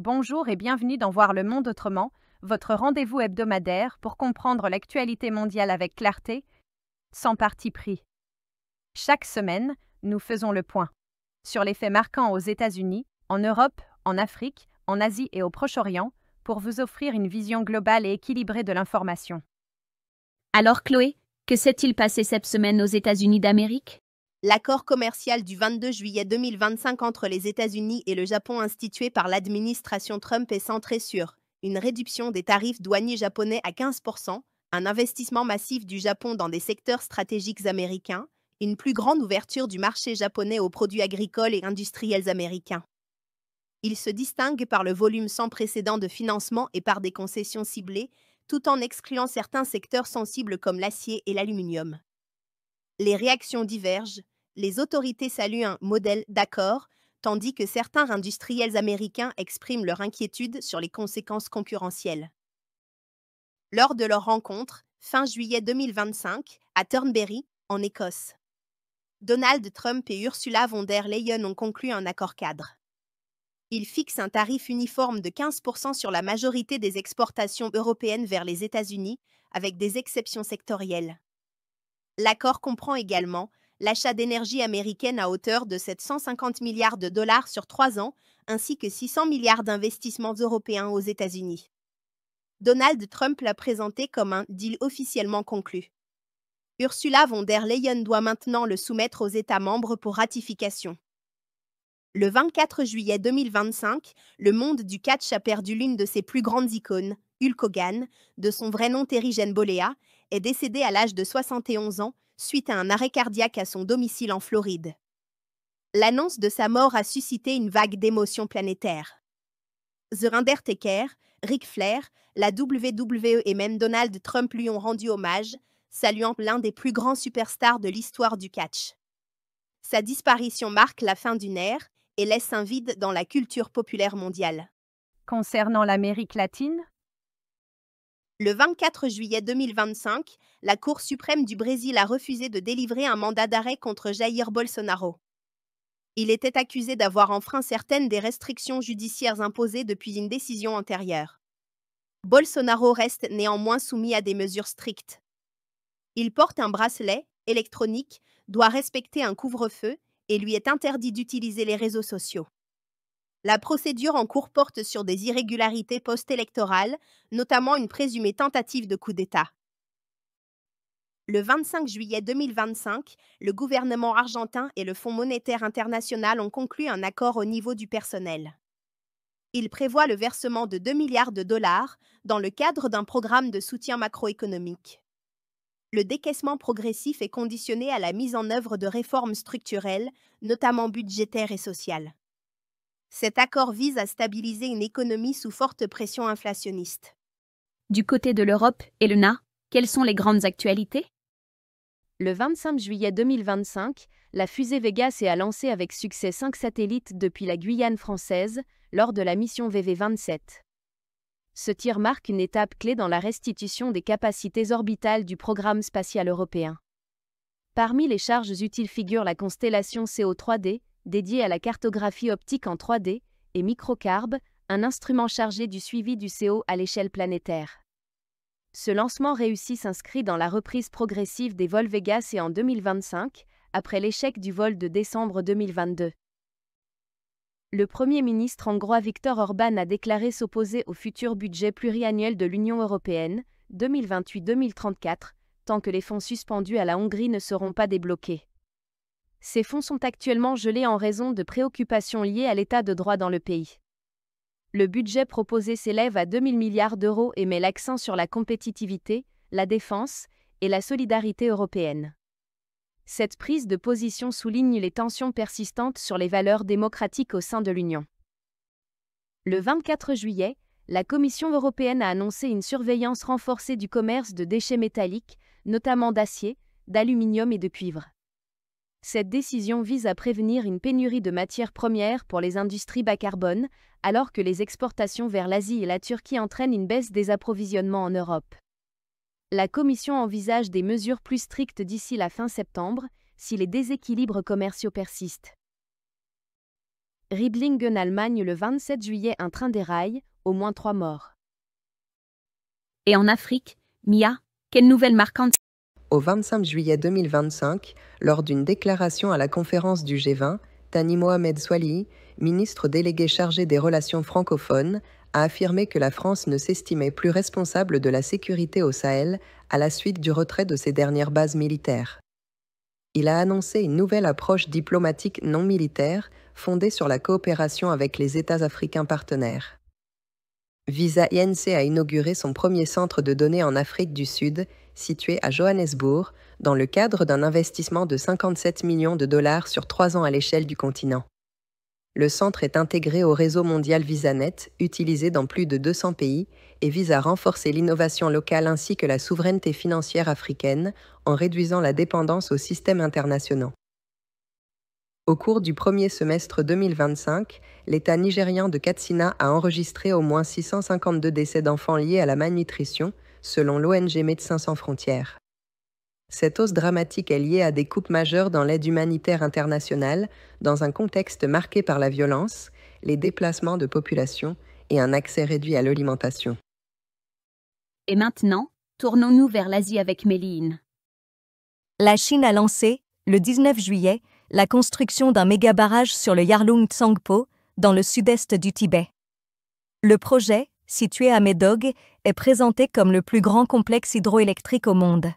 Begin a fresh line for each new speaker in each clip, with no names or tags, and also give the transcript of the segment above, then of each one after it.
Bonjour et bienvenue dans Voir le monde autrement, votre rendez-vous hebdomadaire pour comprendre l'actualité mondiale avec clarté, sans parti pris. Chaque semaine, nous faisons le point sur les faits marquants aux États-Unis, en Europe, en Afrique, en Asie et au Proche-Orient pour vous offrir une vision globale et équilibrée de l'information.
Alors Chloé, que s'est-il passé cette semaine aux États-Unis d'Amérique?
L'accord commercial du 22 juillet 2025 entre les États-Unis et le Japon institué par l'administration Trump est centré sur une réduction des tarifs douaniers japonais à 15%, un investissement massif du Japon dans des secteurs stratégiques américains, une plus grande ouverture du marché japonais aux produits agricoles et industriels américains. Il se distingue par le volume sans précédent de financement et par des concessions ciblées, tout en excluant certains secteurs sensibles comme l'acier et l'aluminium. Les réactions divergent. Les autorités saluent un modèle d'accord, tandis que certains industriels américains expriment leur inquiétude sur les conséquences concurrentielles. Lors de leur rencontre, fin juillet 2025, à Turnberry, en Écosse, Donald Trump et Ursula von der Leyen ont conclu un accord cadre. Ils fixent un tarif uniforme de 15% sur la majorité des exportations européennes vers les États-Unis, avec des exceptions sectorielles. L'accord comprend également l'achat d'énergie américaine à hauteur de 750 milliards de dollars sur 3 ans, ainsi que 600 milliards d'investissements européens aux États-Unis. Donald Trump l'a présenté comme un deal officiellement conclu. Ursula von der Leyen doit maintenant le soumettre aux États membres pour ratification. Le 24 juillet 2025, le monde du catch a perdu l'une de ses plus grandes icônes, Hulk Hogan, de son vrai nom Terry Jane Bollea, est décédé à l'âge de 71 ans suite à un arrêt cardiaque à son domicile en Floride. L'annonce de sa mort a suscité une vague d'émotions planétaires. The Undertaker, Ric Flair, la WWE et même Donald Trump lui ont rendu hommage, saluant l'un des plus grands superstars de l'histoire du catch. Sa disparition marque la fin d'une ère et laisse un vide dans la culture populaire mondiale.
Concernant l'Amérique latine,
le 24 juillet 2025, la Cour suprême du Brésil a refusé de délivrer un mandat d'arrêt contre Jair Bolsonaro. Il était accusé d'avoir enfreint certaines des restrictions judiciaires imposées depuis une décision antérieure. Bolsonaro reste néanmoins soumis à des mesures strictes. Il porte un bracelet électronique, doit respecter un couvre-feu et lui est interdit d'utiliser les réseaux sociaux. La procédure en cours porte sur des irrégularités post-électorales, notamment une présumée tentative de coup d'État. Le 25 juillet 2025, le gouvernement argentin et le Fonds monétaire international ont conclu un accord au niveau du personnel. Il prévoit le versement de 2 milliards de dollars dans le cadre d'un programme de soutien macroéconomique. Le décaissement progressif est conditionné à la mise en œuvre de réformes structurelles, notamment budgétaires et sociales. Cet accord vise à stabiliser une économie sous forte pression inflationniste.
Du côté de l'Europe et le NA, quelles sont les grandes actualités?
le 25 juillet 2025, la fusée Vega a lancé avec succès 5 satellites depuis la Guyane française lors de la mission VV27. Ce tir marque une étape clé dans la restitution des capacités orbitales du programme spatial européen. Parmi les charges utiles figurent la constellation CO3D, dédiée à la cartographie optique en 3D, et Microcarb, un instrument chargé du suivi du CO à l'échelle planétaire. Ce lancement réussi s'inscrit dans la reprise progressive des vols Vega en 2025, après l'échec du vol de décembre 2022. Le Premier ministre hongrois Viktor Orbán a déclaré s'opposer au futur budget pluriannuel de l'Union européenne, 2028-2034, tant que les fonds suspendus à la Hongrie ne seront pas débloqués. Ces fonds sont actuellement gelés en raison de préoccupations liées à l'état de droit dans le pays. Le budget proposé s'élève à 2 000 milliards d'euros et met l'accent sur la compétitivité, la défense et la solidarité européenne. Cette prise de position souligne les tensions persistantes sur les valeurs démocratiques au sein de l'Union. Le 24 juillet, la Commission européenne a annoncé une surveillance renforcée du commerce de déchets métalliques, notamment d'acier, d'aluminium et de cuivre. Cette décision vise à prévenir une pénurie de matières premières pour les industries bas carbone, alors que les exportations vers l'Asie et la Turquie entraînent une baisse des approvisionnements en Europe. La Commission envisage des mesures plus strictes d'ici la fin septembre, si les déséquilibres commerciaux persistent. Ribblingen, Allemagne, le 27 juillet, un train déraille, au moins 3 morts.
Et en Afrique, Mia, quelle nouvelle marquante?
Au 25 juillet 2025, lors d'une déclaration à la conférence du G20, Thani Mohamed Soilihi, ministre délégué chargé des relations francophones, a affirmé que la France ne s'estimait plus responsable de la sécurité au Sahel à la suite du retrait de ses dernières bases militaires. Il a annoncé une nouvelle approche diplomatique non militaire fondée sur la coopération avec les États africains partenaires. Visa Inc. a inauguré son premier centre de données en Afrique du Sud, situé à Johannesburg, dans le cadre d'un investissement de 57 millions de dollars sur 3 ans à l'échelle du continent. Le centre est intégré au réseau mondial VisaNet, utilisé dans plus de 200 pays, et vise à renforcer l'innovation locale ainsi que la souveraineté financière africaine en réduisant la dépendance aux systèmes internationaux. Au cours du premier semestre 2025, l'État nigérian de Katsina a enregistré au moins 652 décès d'enfants liés à la malnutrition, selon l'ONG Médecins sans frontières. Cette hausse dramatique est liée à des coupes majeures dans l'aide humanitaire internationale, dans un contexte marqué par la violence, les déplacements de population et un accès réduit à l'alimentation.
Et maintenant, tournons-nous vers l'Asie avec Méline.
La Chine a lancé, le 19 juillet, la construction d'un méga-barrage sur le Yarlung Tsangpo, dans le sud-est du Tibet. Le projet, situé à Médog, est présenté comme le plus grand complexe hydroélectrique au monde.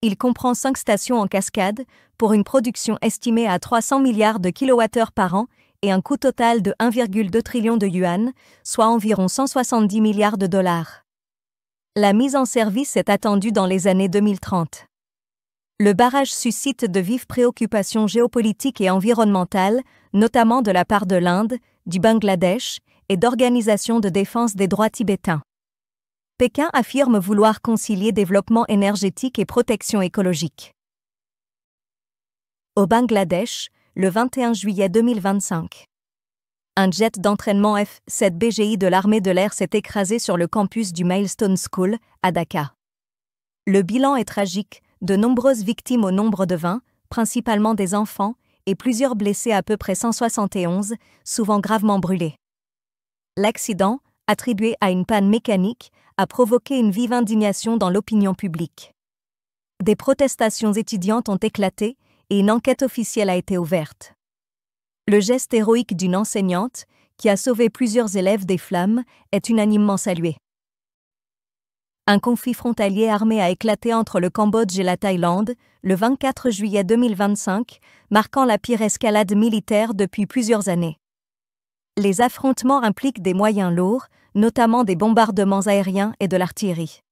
Il comprend 5 stations en cascade, pour une production estimée à 300 milliards de kWh par an et un coût total de 1,2 trillion de yuan, soit environ 170 milliards de dollars. La mise en service est attendue dans les années 2030. Le barrage suscite de vives préoccupations géopolitiques et environnementales, notamment de la part de l'Inde, du Bangladesh et d'organisations de défense des droits tibétains. Pékin affirme vouloir concilier développement énergétique et protection écologique. Au Bangladesh, le 21 juillet 2025. Un jet d'entraînement F-7 BGI de l'armée de l'air s'est écrasé sur le campus du Milestone School, à Dhaka. Le bilan est tragique, de nombreuses victimes au nombre de 20, principalement des enfants, et plusieurs blessés à peu près 171, souvent gravement brûlés. L'accident, attribué à une panne mécanique, a provoqué une vive indignation dans l'opinion publique. Des protestations étudiantes ont éclaté et une enquête officielle a été ouverte. Le geste héroïque d'une enseignante, qui a sauvé plusieurs élèves des flammes, est unanimement salué. Un conflit frontalier armé a éclaté entre le Cambodge et la Thaïlande, le 24 juillet 2025, marquant la pire escalade militaire depuis plusieurs années. Les affrontements impliquent des moyens lourds, notamment des bombardements aériens et de l'artillerie.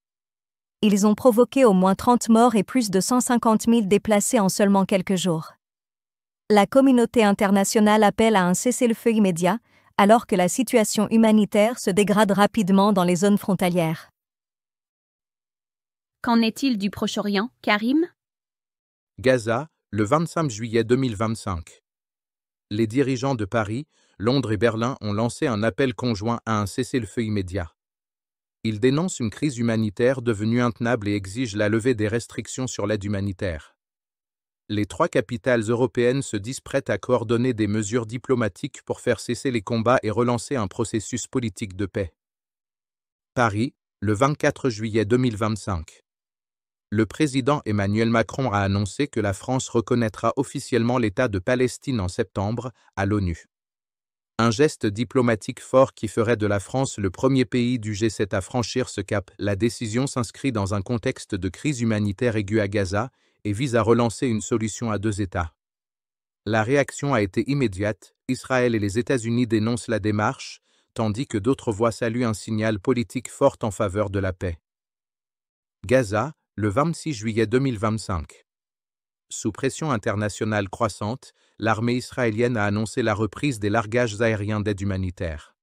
Ils ont provoqué au moins 30 morts et plus de 150 000 déplacés en seulement quelques jours. La communauté internationale appelle à un cessez-le-feu immédiat, alors que la situation humanitaire se dégrade rapidement dans les zones frontalières.
Qu'en est-il du Proche-Orient, Karim?
Gaza, le 25 juillet 2025. Les dirigeants de Paris, Londres et Berlin ont lancé un appel conjoint à un cessez-le-feu immédiat. Ils dénoncent une crise humanitaire devenue intenable et exigent la levée des restrictions sur l'aide humanitaire. Les 3 capitales européennes se disent prêtes à coordonner des mesures diplomatiques pour faire cesser les combats et relancer un processus politique de paix. Paris, le 24 juillet 2025. Le président Emmanuel Macron a annoncé que la France reconnaîtra officiellement l'État de Palestine en septembre, à l'ONU. Un geste diplomatique fort qui ferait de la France le premier pays du G7 à franchir ce cap. La décision s'inscrit dans un contexte de crise humanitaire aiguë à Gaza et vise à relancer une solution à 2 États. La réaction a été immédiate, Israël et les États-Unis dénoncent la démarche, tandis que d'autres voix saluent un signal politique fort en faveur de la paix. Gaza, le 26 juillet 2025. Sous pression internationale croissante, l'armée israélienne a annoncé la reprise des largages aériens d'aide humanitaire.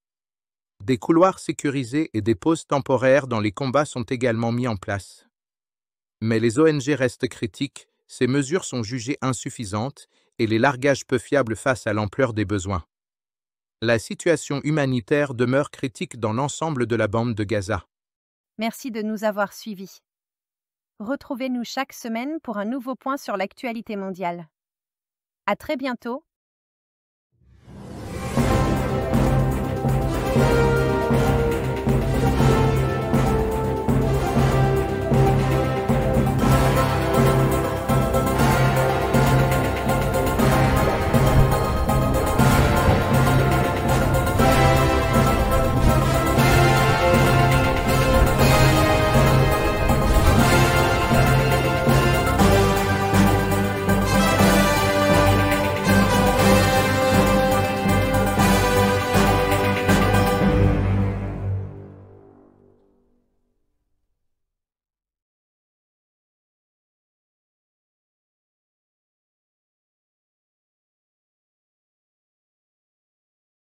Des couloirs sécurisés et des pauses temporaires dans les combats sont également mis en place. Mais les ONG restent critiques, ces mesures sont jugées insuffisantes et les largages peu fiables face à l'ampleur des besoins. La situation humanitaire demeure critique dans l'ensemble de la bande de Gaza.
Merci de nous avoir suivis. Retrouvez-nous chaque semaine pour un nouveau point sur l'actualité mondiale. À très bientôt